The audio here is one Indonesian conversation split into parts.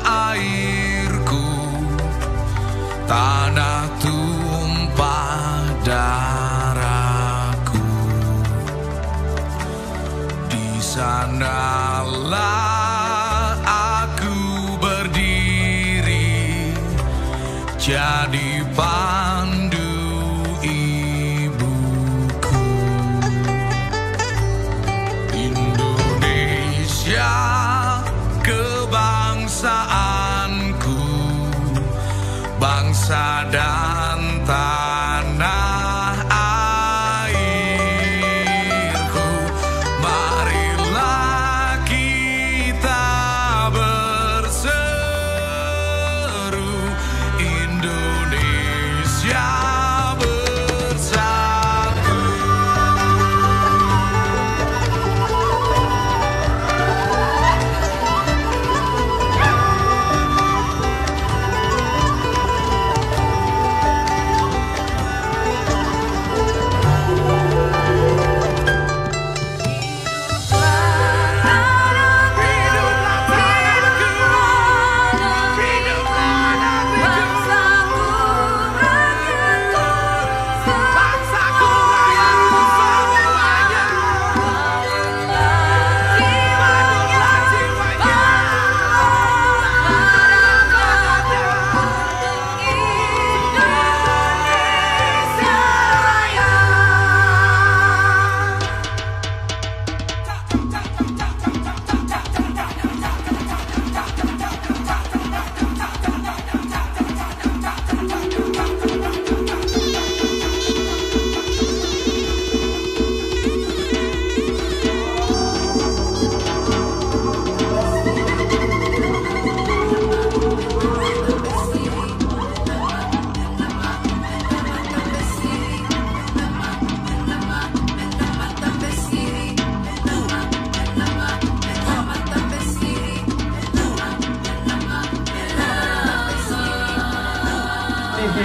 airku, tanah tumpah darahku. Di sanalah aku berdiri, jadi pandu ibuku. Indonesia kebangsaanku, bangsa dan tanah airku. Marilah kita berseru, Indonesia bersatu.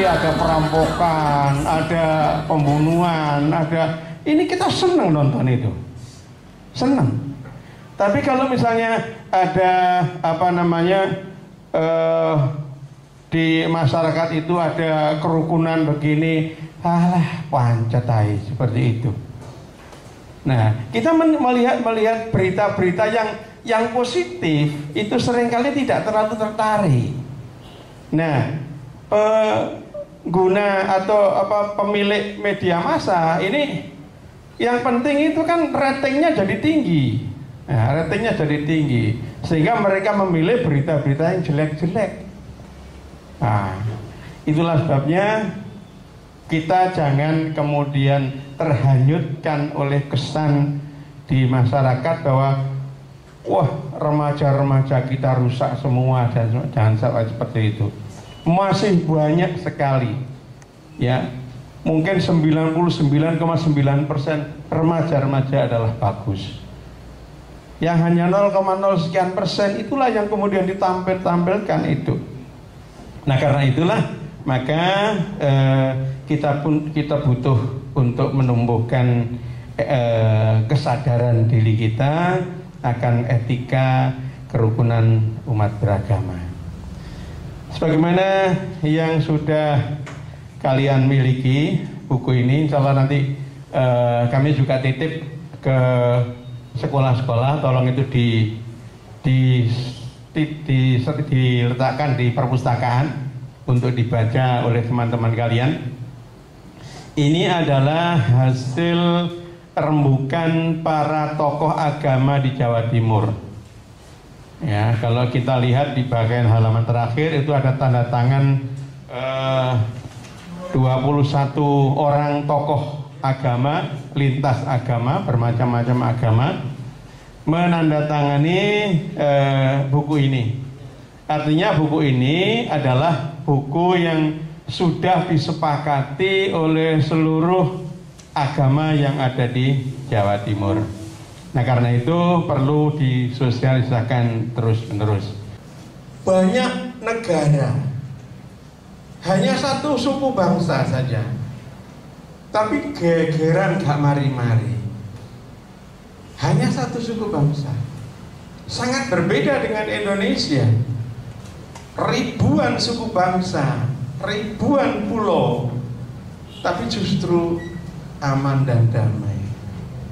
Ada perampokan, ada pembunuhan, ada ini kita senang nonton itu, senang. Tapi kalau misalnya ada di masyarakat itu ada kerukunan begini, alah pancet aja seperti itu. Nah, kita melihat berita-berita yang positif itu seringkali tidak terlalu tertarik. Nah, pengguna atau pemilik media massa ini yang penting itu kan ratingnya jadi tinggi. Nah, ratingnya jadi tinggi sehingga mereka memilih berita-berita yang jelek-jelek. Nah, itulah sebabnya kita jangan kemudian terhanyutkan oleh kesan di masyarakat bahwa wah, remaja-remaja kita rusak semua, dan jangan sampai seperti itu. Masih banyak sekali, ya, mungkin 99,9% remaja-remaja adalah bagus. Yang hanya 0,0 sekian persen itulah yang kemudian ditampilkan itu. Nah, karena itulah maka kita butuh untuk menumbuhkan kesadaran diri kita akan etika kerukunan umat beragama. Sebagaimana yang sudah kalian miliki buku ini, insya Allah nanti kami juga titip ke sekolah-sekolah, tolong itu diletakkan di perpustakaan untuk dibaca oleh teman-teman kalian. Ini adalah hasil rembukan para tokoh agama di Jawa Timur. Ya, kalau kita lihat di bagian halaman terakhir itu ada tanda tangan 21 orang tokoh agama, lintas agama, bermacam-macam agama menandatangani buku ini. Artinya buku ini adalah buku yang sudah disepakati oleh seluruh agama yang ada di Jawa Timur. Nah, karena itu perlu disosialisasikan terus-menerus. Banyak negara hanya satu suku bangsa saja, tapi gegeran gak mari-mari. Hanya satu suku bangsa, sangat berbeda dengan Indonesia. ribuan suku bangsa, ribuan pulau, tapi justru aman dan damai.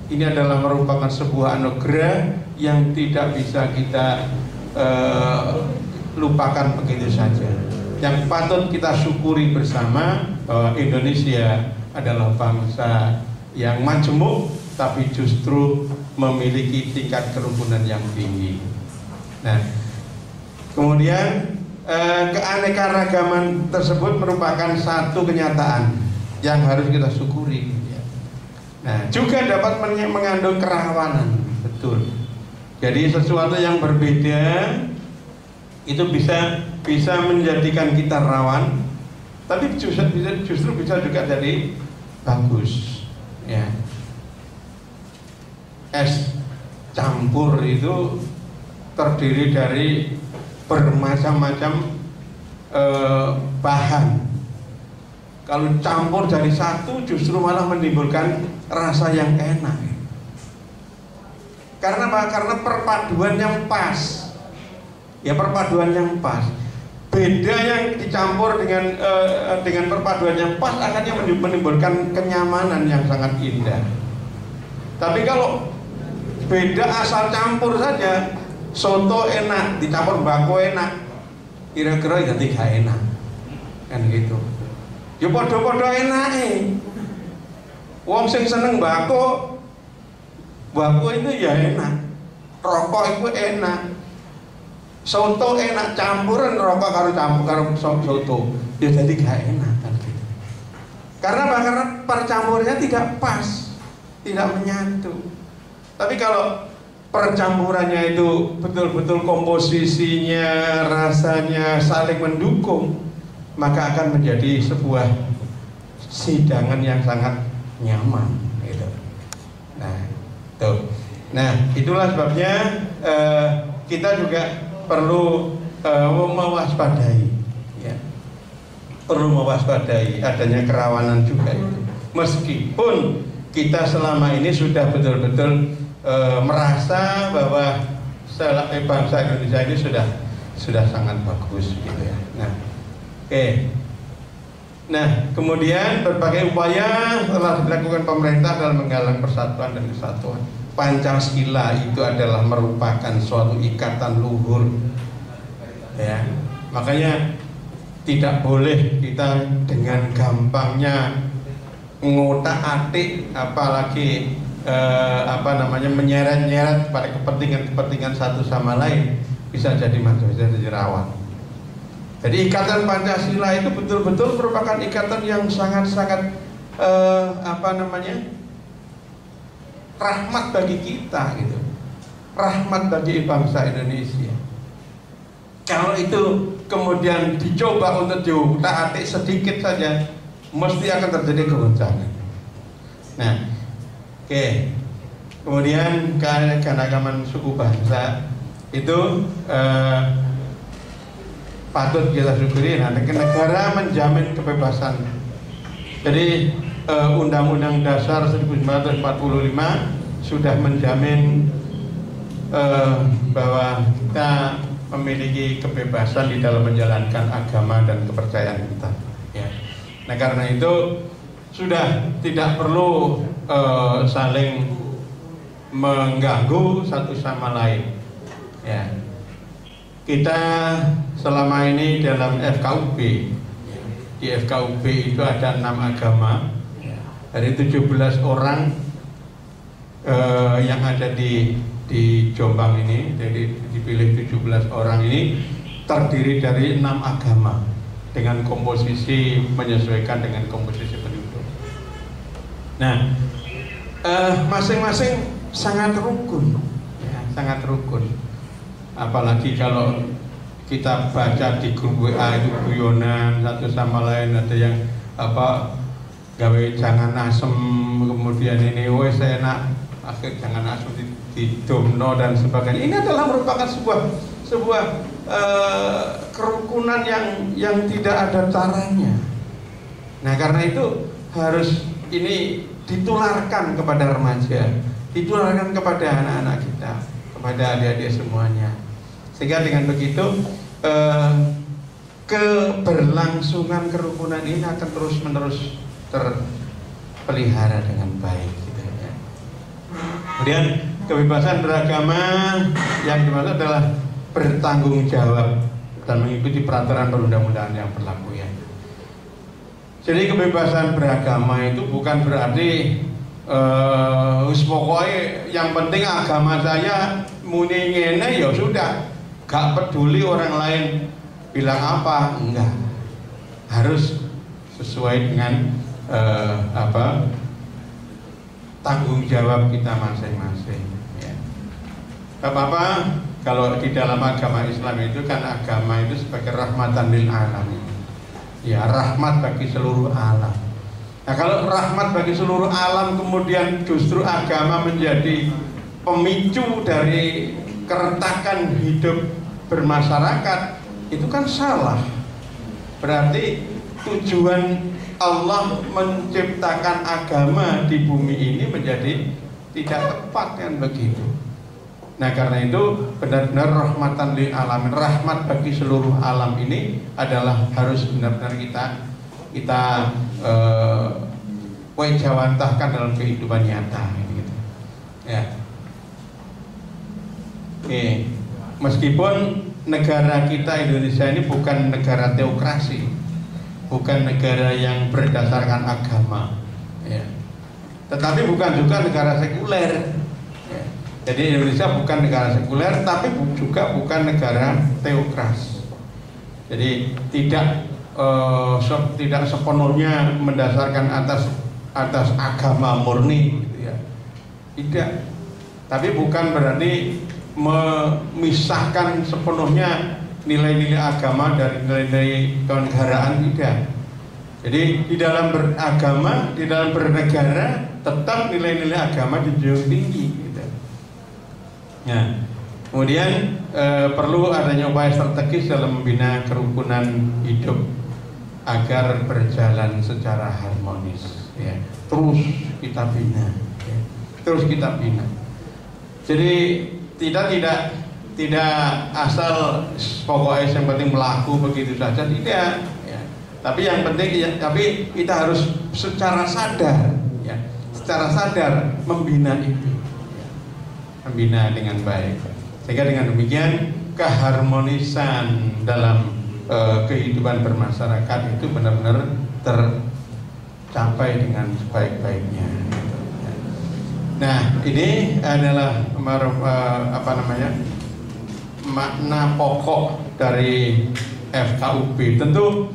Ini adalah merupakan sebuah anugerah yang tidak bisa kita lupakan begitu saja. Yang patut kita syukuri bersama bahwa Indonesia adalah bangsa yang majemuk, tapi justru memiliki tingkat kerukunan yang tinggi. Nah, kemudian keanekaragaman tersebut merupakan satu kenyataan yang harus kita syukuri. Nah, juga dapat mengandung kerawanan, betul. Jadi sesuatu yang berbeda itu bisa menjadikan kita rawan, tapi justru bisa juga jadi bagus. Ya, es campur itu terdiri dari bermacam-macam bahan. Kalau campur jadi satu justru malah menimbulkan rasa yang enak. Karena apa? Karena perpaduan yang pas. Ya, perpaduan yang pas. Beda yang dicampur dengan perpaduan yang pas akhirnya menimbulkan kenyamanan yang sangat indah. Tapi kalau beda asal campur saja, soto enak dicampur bako enak, kira-kira jadi gak enak, kan gitu. Ya podo-podo enak wong sing seneng bako itu ya enak, rokok itu enak, soto enak, campuran rokok karo soto, ya jadi gak enak, kan gitu. Karena percampurannya tidak pas, tidak menyatu. Tapi kalau percampurannya itu betul-betul komposisinya, rasanya saling mendukung, maka akan menjadi sebuah hidangan yang sangat nyaman, gitu. Nah, itulah sebabnya kita juga perlu mewaspadai, ya. Perlu mewaspadai adanya kerawanan juga itu. Meskipun kita selama ini sudah betul-betul merasa bahwa bangsa Indonesia ini sudah sangat bagus, gitu ya. Nah, Nah, kemudian berbagai upaya telah dilakukan pemerintah dalam menggalang persatuan dan kesatuan. Pancasila itu adalah merupakan suatu ikatan luhur, ya. Makanya tidak boleh kita dengan gampangnya ngotak-atik, apalagi menyeret-nyeret pada kepentingan satu sama lain, bisa jadi rawan. Jadi ikatan Pancasila itu betul-betul merupakan ikatan yang sangat-sangat rahmat bagi kita, gitu. Rahmat bagi bangsa Indonesia. Kalau itu kemudian dicoba untuk diutak-atik sedikit saja, mesti akan terjadi kegoncangan. Nah, kemudian keanekaragaman suku bangsa itu patut kita syukuri. Nah, negara menjamin kebebasan. Jadi Undang-Undang Dasar 1945 sudah menjamin bahwa kita memiliki kebebasan di dalam menjalankan agama dan kepercayaan kita, ya. Nah, karena itu sudah tidak perlu saling mengganggu satu sama lain, ya. Kita selama ini dalam FKUP, di FKUP itu ada 6 agama. Dari 17 orang yang ada di Jombang ini, jadi dipilih 17 orang ini terdiri dari 6 agama dengan komposisi menyesuaikan dengan komposisi penduduk. Nah, masing-masing sangat rukun, ya, sangat rukun. Apalagi kalau kita baca di grup WA itu guyonan satu sama lain, ada yang gawe jangan asem, kemudian ini wes enak, akhir jangan asem di domno dan sebagainya. Ini adalah merupakan sebuah kerukunan yang tidak ada caranya. Nah, karena itu harus ini ditularkan kepada remaja, ditularkan kepada anak-anak kita, kepada adik-adik semuanya. Sehingga dengan begitu keberlangsungan kerukunan ini akan terus-menerus terpelihara dengan baik gitu ya. Kemudian kebebasan beragama yang dimaksud adalah bertanggung jawab dan mengikuti peraturan perundang-undangan yang berlaku ya. Jadi kebebasan beragama itu bukan berarti pokoknya yang penting agama saya muni ngene ya sudah, gak peduli orang lain bilang apa, enggak, harus sesuai dengan tanggung jawab kita masing-masing ya. Apa-apa kalau di dalam agama Islam itu kan agama itu sebagai rahmatan lil alamin ya, rahmat bagi seluruh alam. Nah kalau rahmat bagi seluruh alam kemudian justru agama menjadi pemicu dari keretakan hidup bermasyarakat, itu kan salah. Berarti tujuan Allah menciptakan agama di bumi ini menjadi tidak tepat kan begitu. Nah karena itu benar-benar rahmatan lil alamin, rahmat bagi seluruh alam ini adalah harus benar-benar kita wajawantahkan dalam kehidupan nyata gitu. Ya. Oke. Meskipun negara kita Indonesia ini bukan negara teokrasi, bukan negara yang berdasarkan agama ya. Tetapi bukan juga negara sekuler. Jadi Indonesia bukan negara sekuler, tapi juga bukan negara teokras. Jadi tidak sepenuhnya mendasarkan atas agama murni, gitu ya. Tidak. Tapi bukan berarti memisahkan sepenuhnya nilai-nilai agama dari nilai-nilai kenegaraan, tidak. Jadi di dalam beragama, di dalam bernegara, tetap nilai-nilai agama dijunjung tinggi. Nah, kemudian perlu adanya upaya strategis dalam membina kerukunan hidup agar berjalan secara harmonis. Ya. Terus kita bina, ya. Terus kita bina. Jadi tidak asal pokoknya yang penting melaku begitu saja, tidak. Ya. Tapi yang penting, ya, tapi kita harus secara sadar, ya, secara sadar membina itu. Membina dengan baik, sehingga dengan demikian keharmonisan dalam kehidupan bermasyarakat itu benar-benar tercapai dengan sebaik-baiknya. Nah, ini adalah makna pokok dari FKUB. Tentu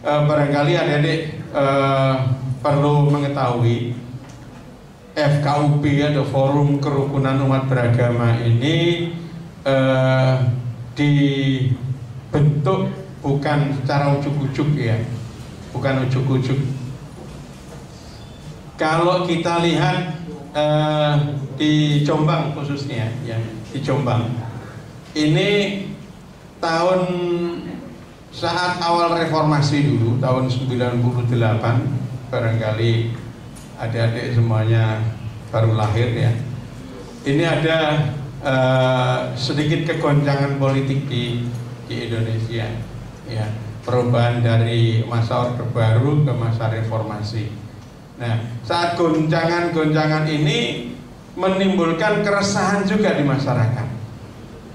barangkali adik-adik perlu mengetahui FKUB atau Forum Kerukunan Umat Beragama ini dibentuk bukan secara ujuk-ujuk ya, bukan ujuk-ujuk. Kalau kita lihat di Jombang khususnya ya, di Jombang ini saat awal reformasi dulu tahun 98, barangkali adik-adik semuanya baru lahir ya. Ini ada sedikit kegoncangan politik di Indonesia ya, perubahan dari masa Orde Baru ke masa reformasi. Nah, saat goncangan-goncangan ini menimbulkan keresahan juga di masyarakat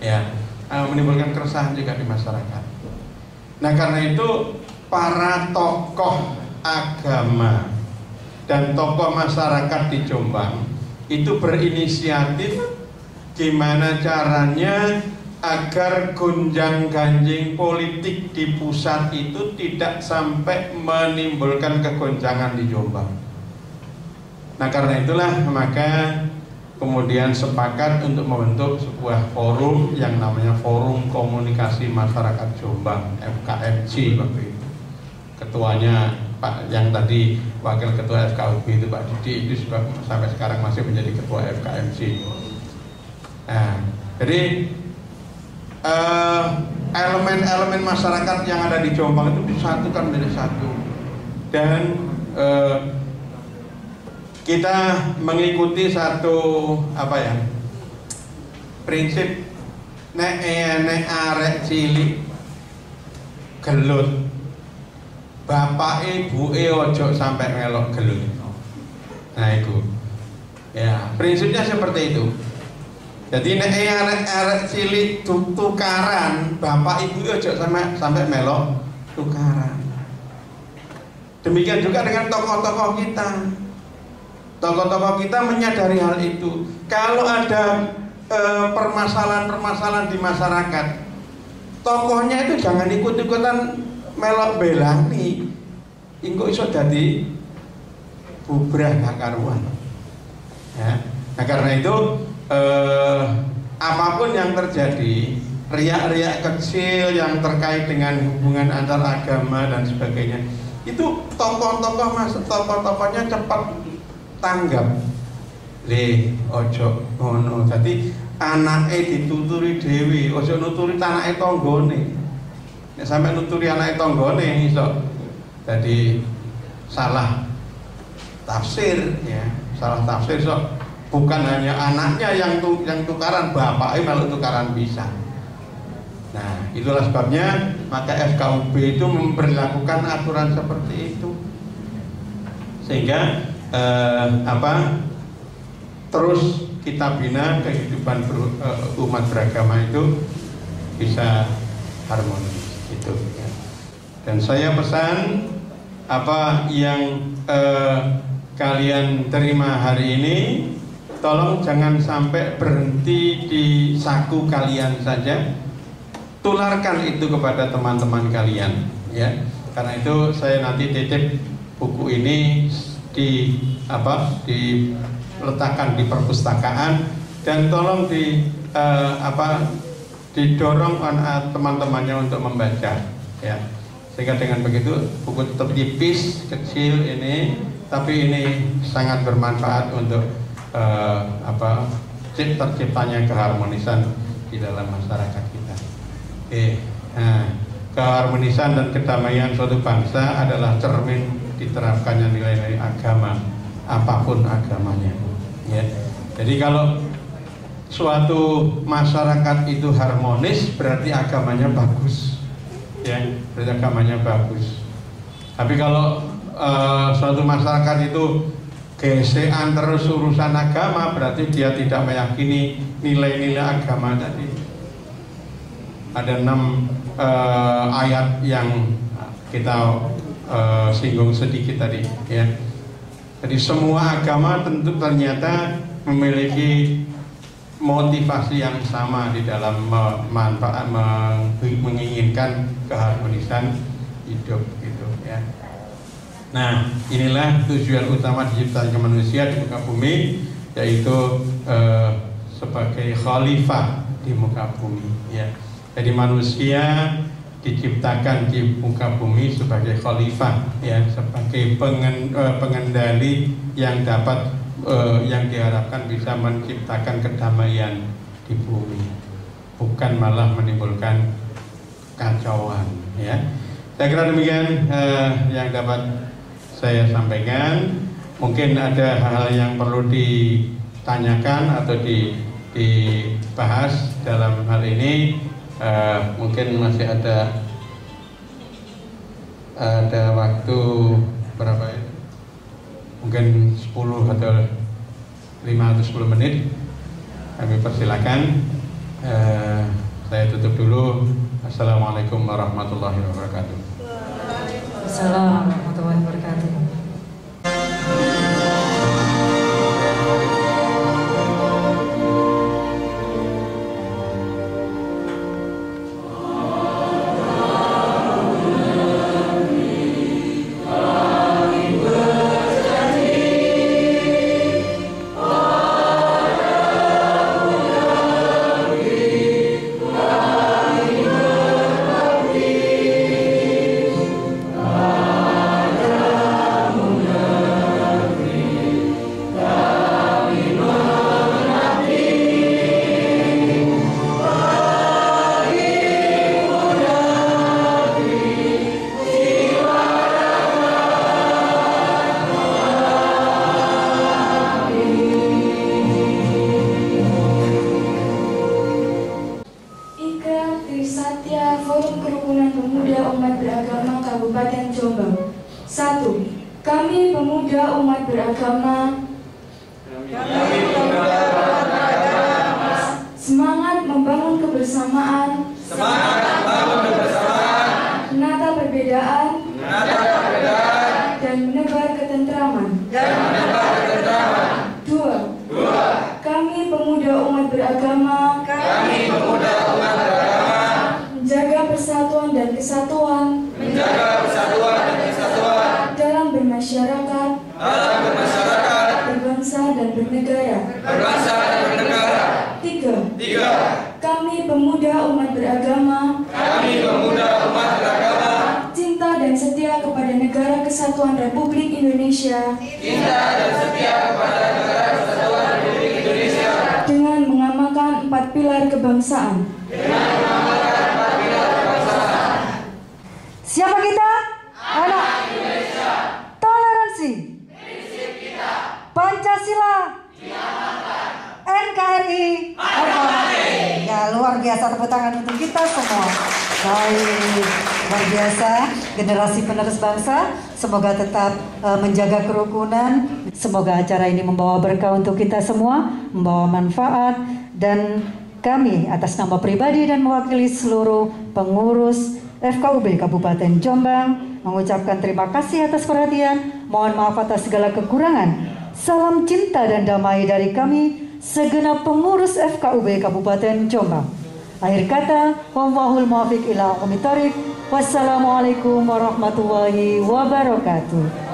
ya, menimbulkan keresahan juga di masyarakat. Nah karena itu para tokoh agama dan tokoh masyarakat di Jombang itu berinisiatif gimana caranya agar gonjang-ganjing politik di pusat itu tidak sampai menimbulkan kegoncangan di Jombang. Nah karena itulah maka kemudian sepakat untuk membentuk sebuah forum yang namanya Forum Komunikasi Masyarakat Jombang, FKMJ waktu itu. Ketuanya Pak yang tadi wakil ketua FKUB itu Pak Didi, itu sampai sekarang masih menjadi ketua FKMJ. Nah, jadi elemen-elemen masyarakat yang ada di Jombang itu disatukan menjadi satu, dan kita mengikuti satu prinsip nek arek cilik gelut. Bapak ibu ojo sampai melok gelut. Nah itu, ya prinsipnya seperti itu. Jadi nek arek cilik tukaran, bapak ibu ojo sampai melok tukaran. Demikian juga dengan tokoh-tokoh kita. Tokoh-tokoh kita menyadari hal itu. Kalau ada permasalahan-permasalahan di masyarakat, tokohnya itu jangan ikut-ikutan melok belani, engko iso dadi bubrah gak karuan. Ya. Nah karena itu apapun yang terjadi, riak-riak kecil yang terkait dengan hubungan antar agama dan sebagainya, itu tokoh-tokohnya cepat tanggap. Ojo ngono. Dadi anake dituturi dhewe, ojo nuturi anake tanggane. Nek sampai nuturi anake tanggane iso dadi salah tafsir ya. Salah tafsir so bukan hanya anaknya yang tukaran, bapaknya malah tukaran bisa. Nah, itulah sebabnya maka FKUB itu memperlakukan aturan seperti itu. Sehingga terus kita bina kehidupan umat beragama itu bisa harmonis gitu ya. Dan saya pesan apa yang kalian terima hari ini, tolong jangan sampai berhenti di saku kalian saja, tularkan itu kepada teman-teman kalian ya. Karena itu saya nanti titip buku ini diletakkan di perpustakaan, dan tolong didorong teman-temannya untuk membaca ya. Sehingga dengan begitu buku tetap tipis kecil ini, tapi ini sangat bermanfaat untuk terciptanya keharmonisan di dalam masyarakat kita. Nah, keharmonisan dan kedamaian suatu bangsa adalah cermin diterapkannya nilai-nilai agama, apapun agamanya ya. Jadi kalau suatu masyarakat itu harmonis, berarti agamanya bagus ya, berarti agamanya bagus. Tapi kalau suatu masyarakat itu gesekan terus urusan agama, berarti dia tidak meyakini nilai-nilai agama tadi. Ada 6 ayat yang kita singgung sedikit tadi ya. Jadi semua agama tentu ternyata memiliki motivasi yang sama di dalam menginginkan keharmonisan hidup gitu ya. Nah, inilah tujuan utama diciptakan manusia di muka bumi, yaitu sebagai khalifah di muka bumi ya. Jadi manusia diciptakan di muka bumi sebagai khalifah ya, sebagai pengendali yang dapat yang diharapkan bisa menciptakan kedamaian di bumi, bukan malah menimbulkan kacauan ya. Saya kira demikian yang dapat saya sampaikan. Mungkin ada hal yang perlu ditanyakan atau dibahas dalam hal ini. Mungkin masih ada waktu berapa ya? Mungkin 10 atau 5 atau 10 menit. Kami persilakan. Saya tutup dulu. Assalamualaikum warahmatullahi wabarakatuh. Assalamualaikum warahmatullahi wabarakatuh. Amin. Pemuda Umat Beragama Kabupaten Jombang. 1. Kami pemuda umat beragama semangat membangun kebersamaan, menata perbedaan, dan menebar ketentraman. 2. Kami pemuda umat beragama menjaga persatuan dan kesatuan dalam bermasyarakat, berbangsa dan bernegara. 3. Kami pemuda umat beragama cinta dan setia kepada Negara Kesatuan Republik Indonesia dengan mengamalkan 4 pilar kebangsaan. Siapa kita? Anak Indonesia. Toleransi. Prinsip kita. Pancasila. NKRI. Ya, luar biasa, tepuk tangan untuk kita semua. Baik, luar biasa. Generasi penerus bangsa, semoga tetap menjaga kerukunan. Semoga acara ini membawa berkah untuk kita semua, membawa manfaat. Dan kami atas nama pribadi dan mewakili seluruh pengurus FKUB Kabupaten Jombang mengucapkan terima kasih atas perhatian. Mohon maaf atas segala kekurangan. Salam cinta dan damai dari kami segenap pengurus FKUB Kabupaten Jombang. Akhir kata, wallahul muwaffiq ila aqwamit thoriq. Wassalamualaikum warahmatullahi wabarakatuh.